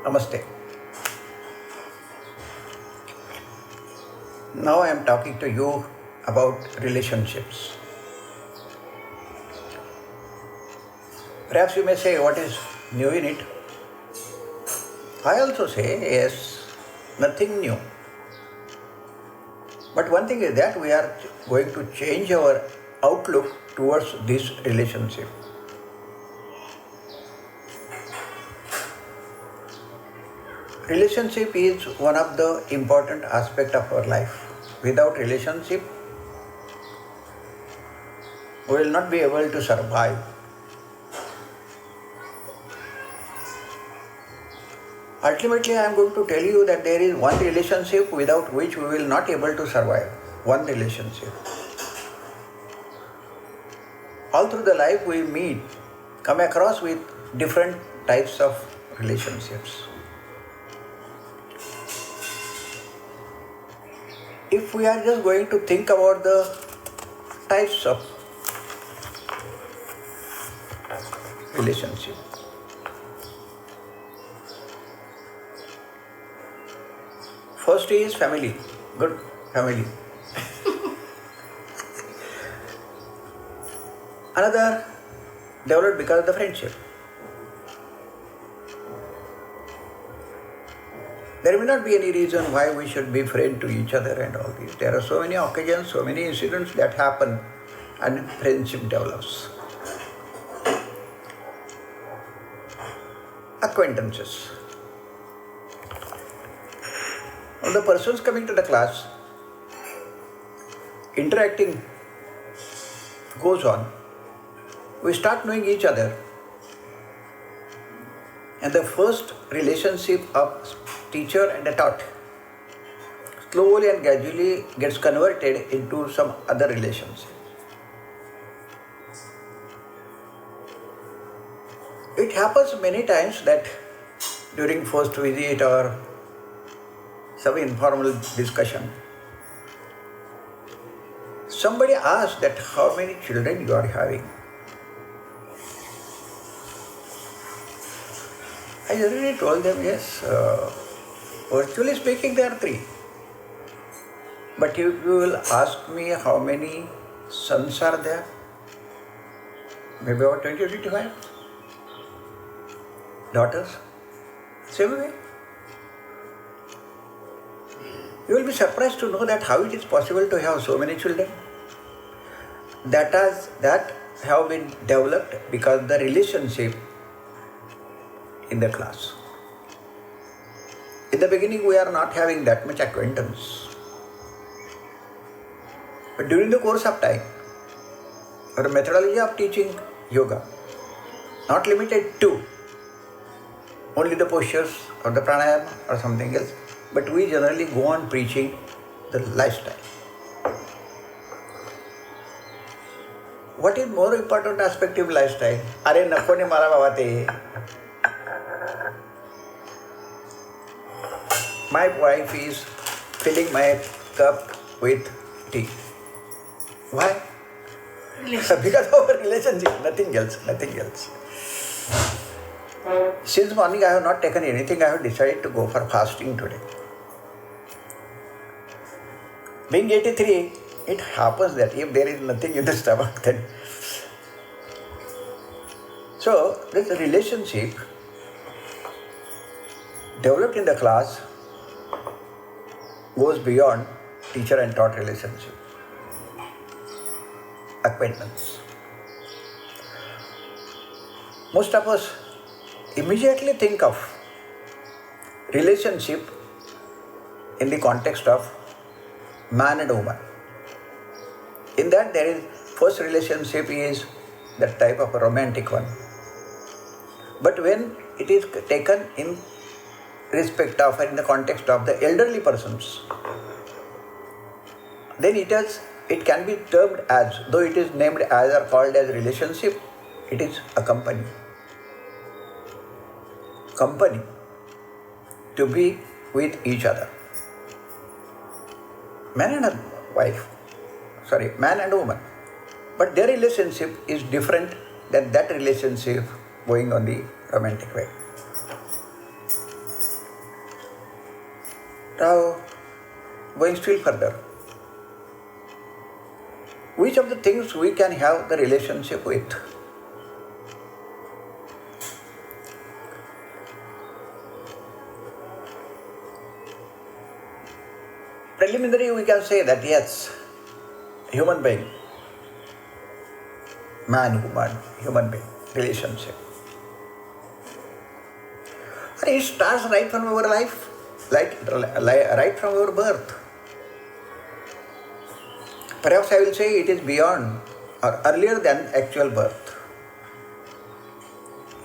Namaste. Now I am talking to you about relationships. Perhaps you may say, what is new in it? I also say, yes, nothing new. But one thing is that we are going to change our outlook towards this relationship. Relationship is one of the important aspects of our life. Without relationship, we will not be able to survive. Ultimately, I am going to tell you that there is one relationship without which we will not be able to survive. One relationship. All through the life we come across with different types of relationships. If we are just going to think about the types of relationship, first is family, good family. Another developed because of the friendship. There may not be any reason why we should be friends to each other and all this. There are so many occasions, so many incidents that happen and friendship develops. Acquaintances. When the persons coming to the class, interacting goes on, we start knowing each other. And the first relationship of teacher and a taught slowly and gradually gets converted into some other relationship. It happens many times that during first visit or some informal discussion, somebody asks that how many children you are having. I already told them, yes, virtually speaking there are 3. But if you will ask me how many sons are there, maybe about 20 or 25. Daughters, same way. You will be surprised to know that how it is possible to have so many children. That have been developed because the relationship in the class. In the beginning, we are not having that much acquaintance. But during the course of time, our methodology of teaching yoga, not limited to only the postures or the pranayama or something else, but we generally go on preaching the lifestyle. What is more important aspect of lifestyle? Are nakko ne mara baba te. My wife is filling my cup with tea. Why? Because of our relationship, nothing else. Since morning I have not taken anything, I have decided to go for fasting today. Being 83, it happens that if there is nothing in the stomach, then... So, this relationship developed in the class goes beyond teacher and taught relationship. Acquaintance. Most of us immediately think of relationship in the context of man and woman. In that there is first relationship is that type of a romantic one. But when it is taken in respect of or in the context of the elderly persons, then it can be termed as, though it is named as or called as relationship, it is a company. Company to be with each other. Man and woman. But their relationship is different than that relationship going on the romantic way. Now, going still further, which of the things we can have the relationship with? Preliminary, we can say that yes, human being, man-woman, human being, relationship. And it starts right from our life, right from our birth. Perhaps I will say it is beyond or earlier than actual birth.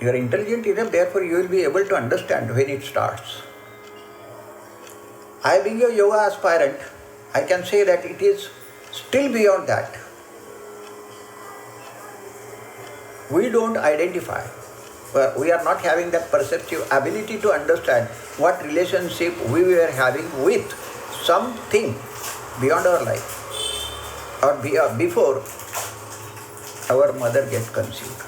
You are intelligent enough, therefore you will be able to understand when it starts. I being a yoga aspirant, I can say that it is still beyond that. We don't identify. We are not having that perceptive ability to understand what relationship we were having with something beyond our life or before our mother gets conceived.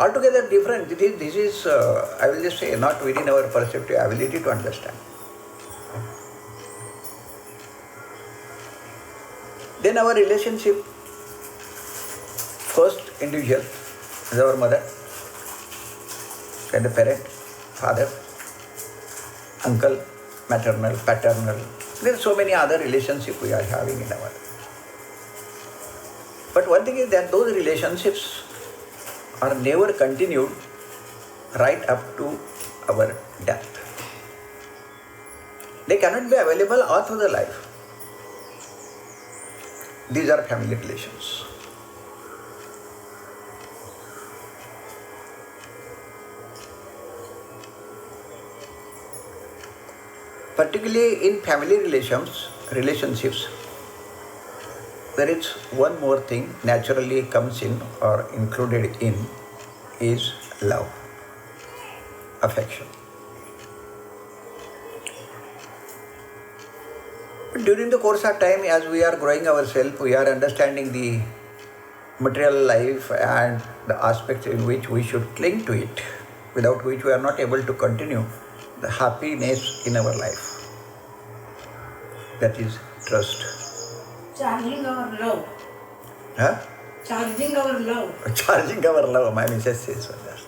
Altogether different. This is I will just say, not within our perceptive ability to understand. Then our relationship, first individual is our mother, then the parent, father, uncle, maternal, paternal. There are so many other relationships we are having in our life. But one thing is that those relationships are never continued right up to our death. They cannot be available all through the life. These are family relations. Particularly in family relationships, there is one more thing naturally comes in or included in is love, affection. During the course of time, as we are growing ourselves, we are understanding the material life and the aspects in which we should cling to it, without which we are not able to continue the happiness in our life. That is trust. Charging our love. Huh? Charging our love. Charging our love, my missus says that.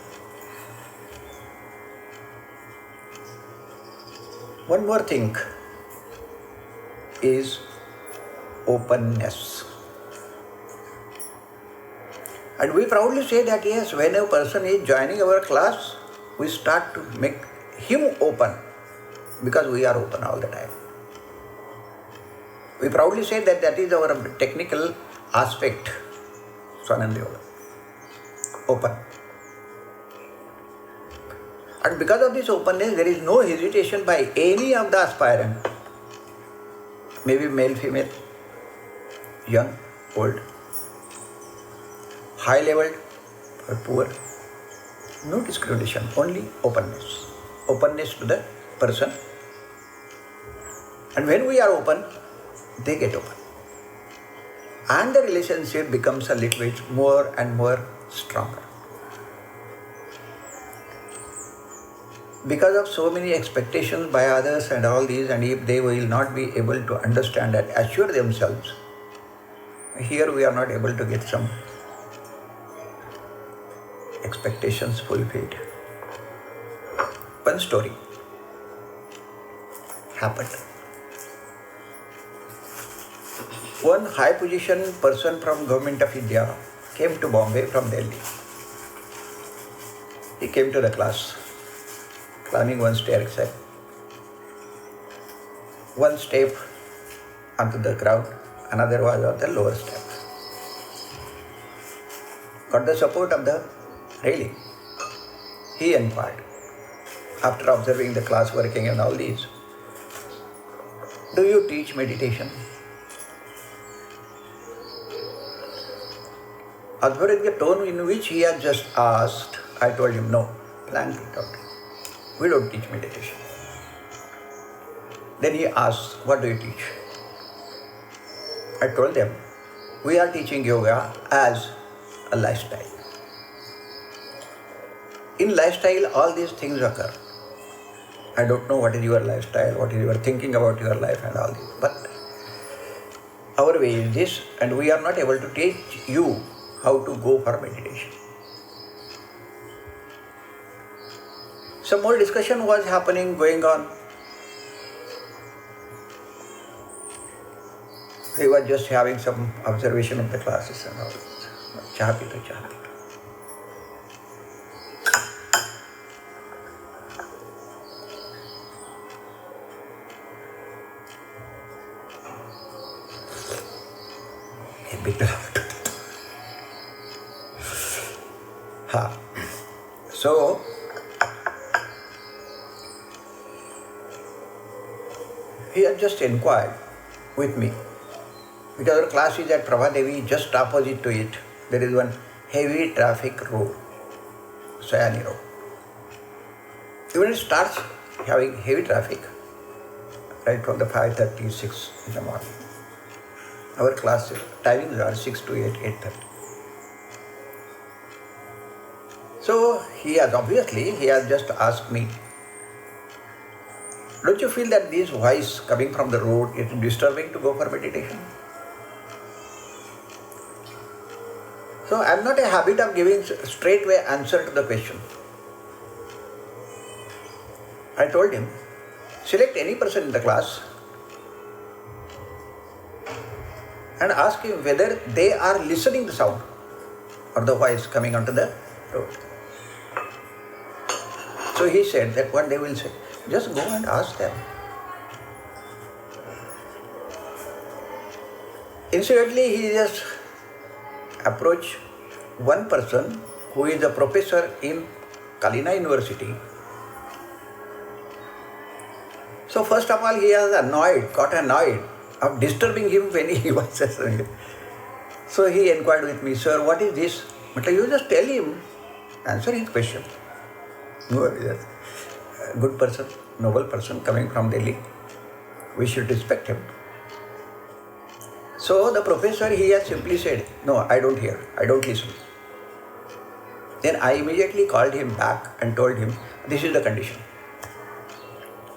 One more thing is openness. And we proudly say that yes, when a person is joining our class, we start to make him open because we are open all the time. We proudly say that that is our technical aspect, Swananda Yoga, open. And because of this openness, there is no hesitation by any of the aspirant, maybe male, female, young, old, high level or poor, no discrimination, only openness. Openness to the person. And when we are open, they get open. And the relationship becomes a little bit more and more stronger. Because of so many expectations by others and all these, and if they will not be able to understand and assure themselves, here we are not able to get some expectations fulfilled. One story happened. One high position person from Government of India came to Bombay from Delhi. He came to the class, climbing one staircase. One step onto the ground, another was on the lower step. Got the support of the railing. He inquired, after observing the class working and all these, do you teach meditation? Observing the tone in which he had just asked, I told him, no, blank it out. We don't teach meditation. Then he asked, what do you teach? I told them, we are teaching yoga as a lifestyle. In lifestyle, all these things occur. I don't know what is your lifestyle, what is your thinking about your life and all this. But our way is this, and we are not able to teach you how to go for meditation. Some more discussion was going on. He was just having some observation of the classes and all this. Chaha pita, chaha pita. So, he had just inquired with me, because our class is at Prabhadevi, just opposite to it. There is one heavy traffic road, Sayani Road. Even it starts having heavy traffic right from the 5:36 in the morning. Our class timings are 6 to 8, 8:30. So he has just asked me, don't you feel that this voice coming from the road is disturbing to go for meditation? So I am not a habit of giving straightway answer to the question. I told him, select any person in the class and ask him whether they are listening to the sound or the voice coming onto the road. So he said that what they will say, just go and ask them. Incidentally, he just approached one person who is a professor in Kalina University. So first of all, he got annoyed of disturbing him when he was listening. So he inquired with me, sir, what is this? But you just tell him, answer his question. No, yes. Good person, noble person coming from Delhi. We should respect him. So the professor, he has simply said, no, I don't hear, I don't listen. Then I immediately called him back and told him, this is the condition.